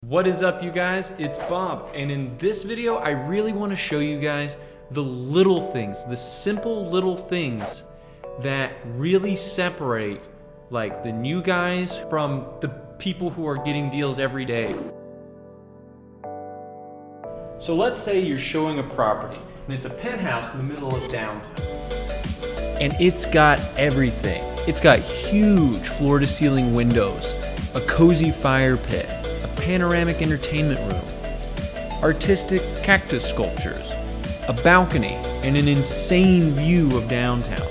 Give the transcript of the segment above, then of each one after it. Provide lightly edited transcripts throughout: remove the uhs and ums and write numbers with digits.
What is up, you guys? It's Bob, and in this video I really want to show you guys the little things, the simple little things that really separate like the new guys from the people who are getting deals every day. So let's say you're showing a property and it's a penthouse in the middle of downtown. And it's got everything. It's got huge floor-to-ceiling windows, a cozy fire pit, a panoramic entertainment room, artistic cactus sculptures, a balcony, and an insane view of downtown.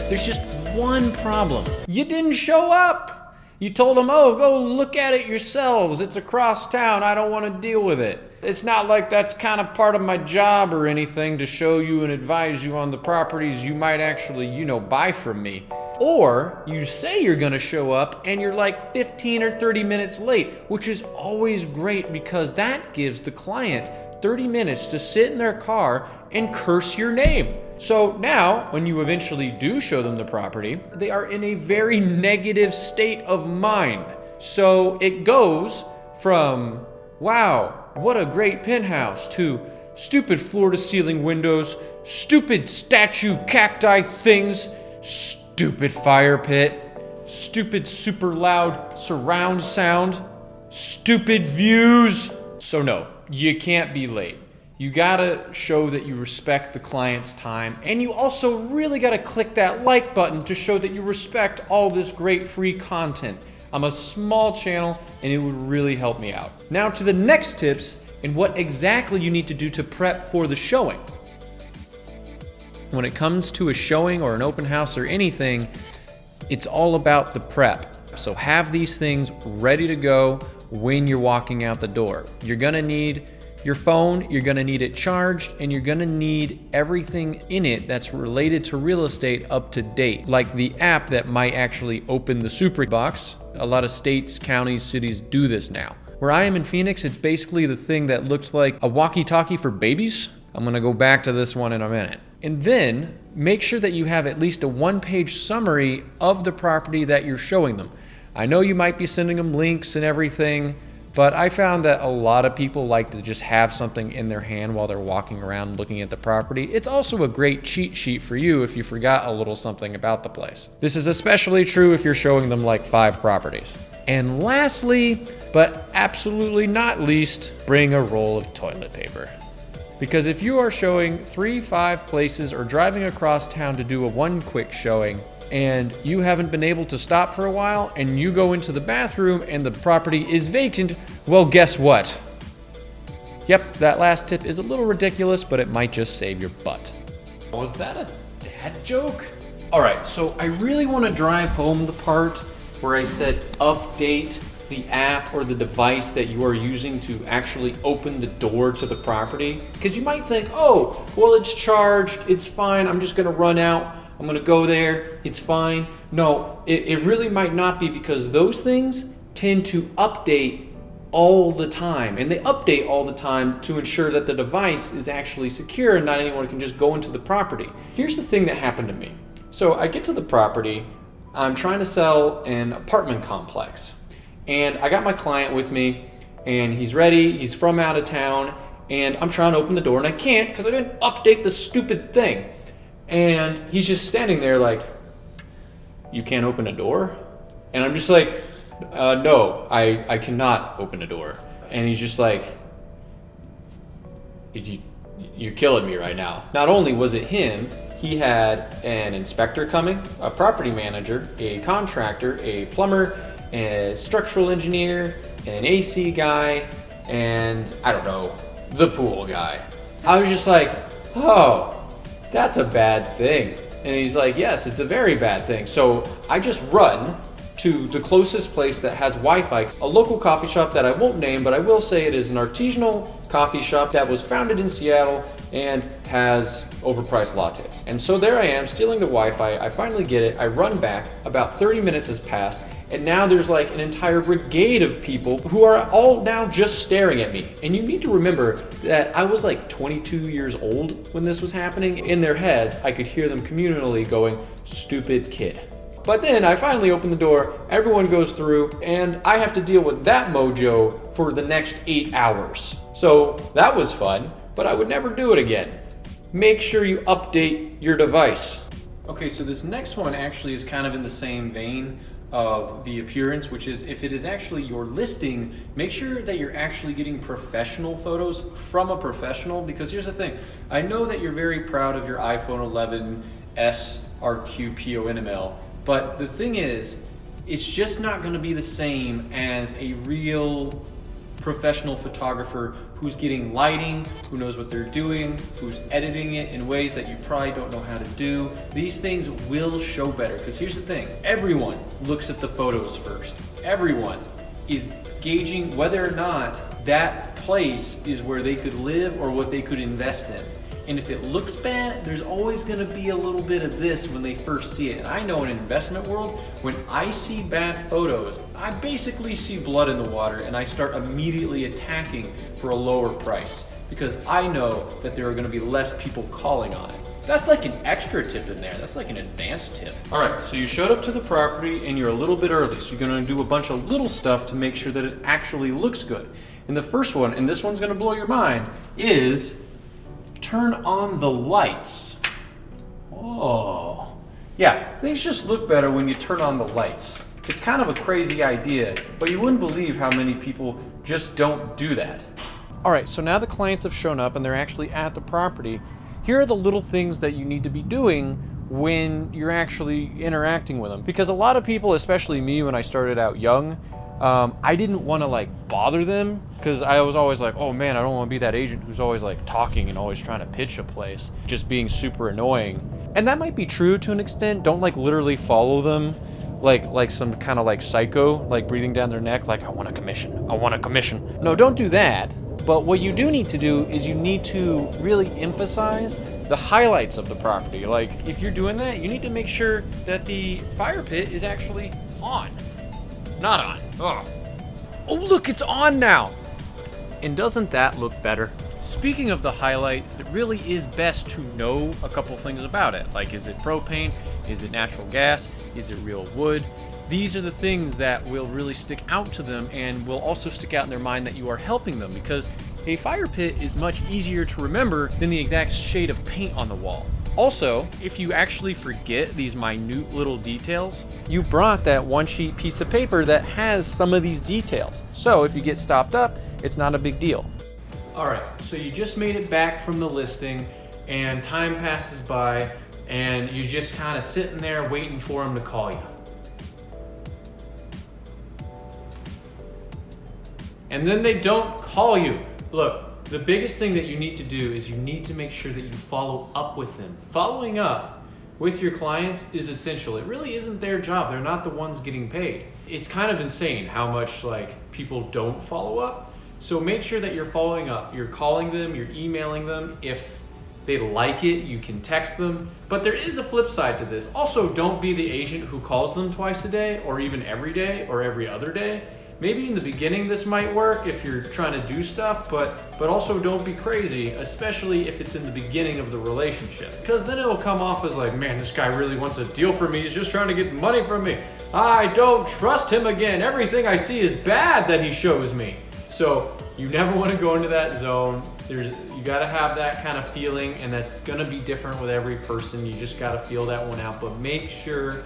There's just one problem. You didn't show up. You told them, oh, go look at it yourselves. It's across town. I don't want to deal with it. It's not like that's kind of part of my job or anything to show you and advise you on the properties you might actually, buy from me. Or you say you're gonna show up and you're like 15 or 30 minutes late, which is always great because that gives the client 30 minutes to sit in their car and curse your name. So now, when you eventually do show them the property, they are in a very negative state of mind. So it goes from, wow, what a great penthouse, to stupid floor-to-ceiling windows, stupid statue cacti things, stupid fire pit, stupid super loud surround sound, stupid views. So no, you can't be late. You gotta show that you respect the client's time, and you also really gotta click that like button to show that you respect all this great free content. I'm a small channel and it would really help me out. Now to the next tips and what exactly you need to do to prep for the showing. When it comes to a showing or an open house or anything, it's all about the prep. So have these things ready to go when you're walking out the door. You're gonna need your phone, you're gonna need it charged, and you're gonna need everything in it that's related to real estate up to date, like the app that might actually open the super box. A lot of states, counties, cities do this now. Where I am in Phoenix, it's basically the thing that looks like a walkie-talkie for babies. I'm gonna go back to this one in a minute. And then make sure that you have at least a one-page summary of the property that you're showing them. I know you might be sending them links and everything, but I found that a lot of people like to just have something in their hand while they're walking around looking at the property. It's also a great cheat sheet for you if you forgot a little something about the place. This is especially true if you're showing them like 5 properties. And lastly, but absolutely not least, bring a roll of toilet paper. Because if you are showing 3-5 places or driving across town to do a one quick showing, and you haven't been able to stop for a while, and you go into the bathroom and the property is vacant, well, guess what? Yep, that last tip is a little ridiculous, but it might just save your butt. Was that a dad joke? All right, so I really want to drive home the part where I said update the app or the device that you are using to actually open the door to the property. Because you might think, oh, well, it's charged, it's fine, I'm just gonna run out, I'm gonna go there, it's fine. No, it really might not be, because those things tend to update all the time, and they update all the time to ensure that the device is actually secure and not anyone can just go into the property. Here's the thing that happened to me. So I get to the property, I'm trying to sell an apartment complex, and I got my client with me, and he's ready, he's from out of town, and I'm trying to open the door, and I can't because I didn't update the stupid thing. And he's just standing there like, you can't open a door? And I'm just like, no, I cannot open a door. And he's just like, you're killing me right now. Not only was it him, he had an inspector coming, a property manager, a contractor, a plumber, a structural engineer, an AC guy, and I don't know, the pool guy. I was just like, oh, that's a bad thing. And he's like, yes, it's a very bad thing. So I just run to the closest place that has Wi-Fi, a local coffee shop that I won't name, but I will say it is an artisanal coffee shop that was founded in Seattle and has overpriced lattes. And so there I am, stealing the Wi-Fi. I finally get it. I run back. About 30 minutes has passed. And now there's like an entire brigade of people who are all now just staring at me. And you need to remember that I was like 22 years old when this was happening. In their heads, I could hear them communally going, stupid kid. But then I finally open the door, everyone goes through, and I have to deal with that mojo for the next 8 hours. So that was fun, but I would never do it again. Make sure you update your device. Okay, so this next one actually is kind of in the same vein of the appearance, which is if it is actually your listing, make sure that you're actually getting professional photos from a professional, because here's the thing. I know that you're very proud of your iPhone 11s RQPONML, but the thing is, it's just not gonna be the same as a real professional photographer who's getting lighting, who knows what they're doing, who's editing it in ways that you probably don't know how to do. These things will show better, because here's the thing, everyone looks at the photos first. Everyone is gauging whether or not that place is where they could live or what they could invest in. And if it looks bad, there's always gonna be a little bit of this when they first see it. And I know in an investment world, when I see bad photos, I basically see blood in the water and I start immediately attacking for a lower price, because I know that there are gonna be less people calling on it. That's like an extra tip in there. That's like an advanced tip. All right, so you showed up to the property and you're a little bit early. So you're gonna do a bunch of little stuff to make sure that it actually looks good. And the first one, and this one's gonna blow your mind, is turn on the lights. Oh, yeah, things just look better when you turn on the lights. It's kind of a crazy idea, but you wouldn't believe how many people just don't do that. All right, so now the clients have shown up and they're actually at the property. Here are the little things that you need to be doing when you're actually interacting with them. Because a lot of people, especially me when I started out young, I didn't want to like bother them, because I was always like, oh man, I don't want to be that agent who's always like talking and always trying to pitch a place, just being super annoying. And that might be true to an extent. Don't like literally follow them like some kind of like psycho, like breathing down their neck, like I want a commission, I want a commission. No, don't do that. But what you do need to do is you need to really emphasize the highlights of the property. Like if you're doing that, you need to make sure that the fire pit is actually on. Not on. Oh, look, it's on now. And doesn't that look better? Speaking of the highlight, it really is best to know a couple things about it. Like, is it propane? Is it natural gas? Is it real wood? These are the things that will really stick out to them and will also stick out in their mind that you are helping them, because a fire pit is much easier to remember than the exact shade of paint on the wall. Also, if you actually forget these minute little details, you brought that one sheet piece of paper that has some of these details. So if you get stopped up, it's not a big deal. All right, so you just made it back from the listing and time passes by and you're just kind of sitting there waiting for them to call you. And then they don't call you. Look, the biggest thing that you need to do is you need to make sure that you follow up with them. Following up with your clients is essential. It really isn't their job. They're not the ones getting paid. It's kind of insane how much like people don't follow up. So make sure that you're following up. You're calling them, you're emailing them. If they like it, you can text them. But there is a flip side to this. Also, don't be the agent who calls them twice a day or even every day or every other day. Maybe in the beginning this might work if you're trying to do stuff, but also don't be crazy, especially if it's in the beginning of the relationship. Because then it'll come off as like, man, this guy really wants a deal from me. He's just trying to get money from me. I don't trust him again. Everything I see is bad that he shows me. So you never want to go into that zone. You gotta have that kind of feeling, and that's gonna be different with every person. You just gotta feel that one out, but make sure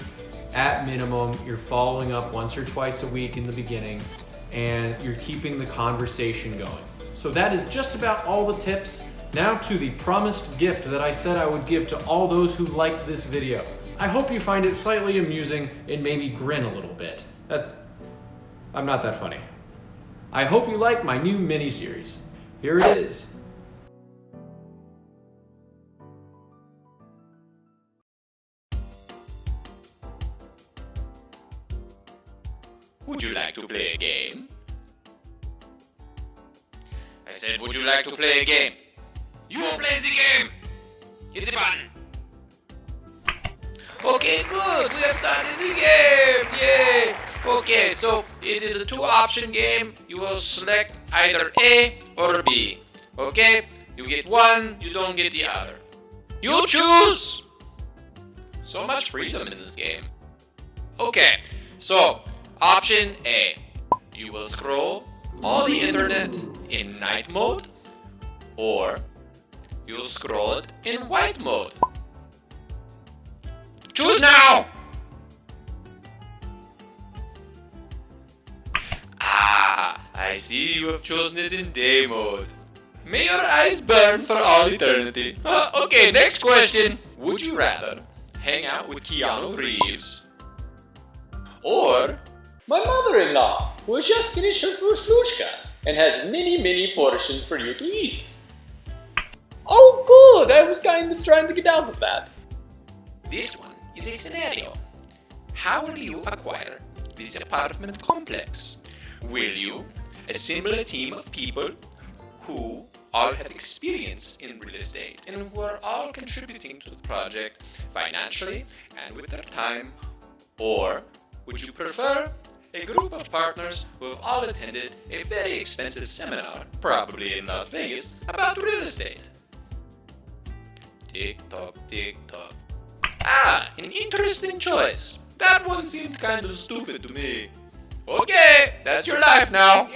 at minimum, you're following up once or twice a week in the beginning, and you're keeping the conversation going. So that is just about all the tips. Now to the promised gift that I said I would give to all those who liked this video. I hope you find it slightly amusing and maybe grin a little bit. I'm not that funny. I hope you like my new mini-series. Here it is. Would you like to play a game? I said, would you like to play a game? You will play the game! Hit the button! Okay, good! We have started the game! Yay! Okay, so it is a 2-option game. You will select either A or B. Okay? You get one, you don't get the other. You choose! So much freedom in this game. Okay, so option A. You will scroll all the internet in night mode, or you'll scroll it in white mode. Choose now! Ah, I see you have chosen it in day mode. May your eyes burn for all eternity. Okay, next question. Would you rather hang out with Keanu Reeves or My mother-in-law, who has just finished her first lushka and has many portions for you to eat? Oh, good! I was kind of trying to get out of that. this one is a scenario. How will you acquire this apartment complex? Will you assemble a team of people who all have experience in real estate and who are all contributing to the project financially and with their time? Or would you prefer a group of partners who have all attended a very expensive seminar, probably in Las Vegas, about real estate? Tick tock, tick tock. Ah, an interesting choice. That one seemed kind of stupid to me. Okay, that's your life now.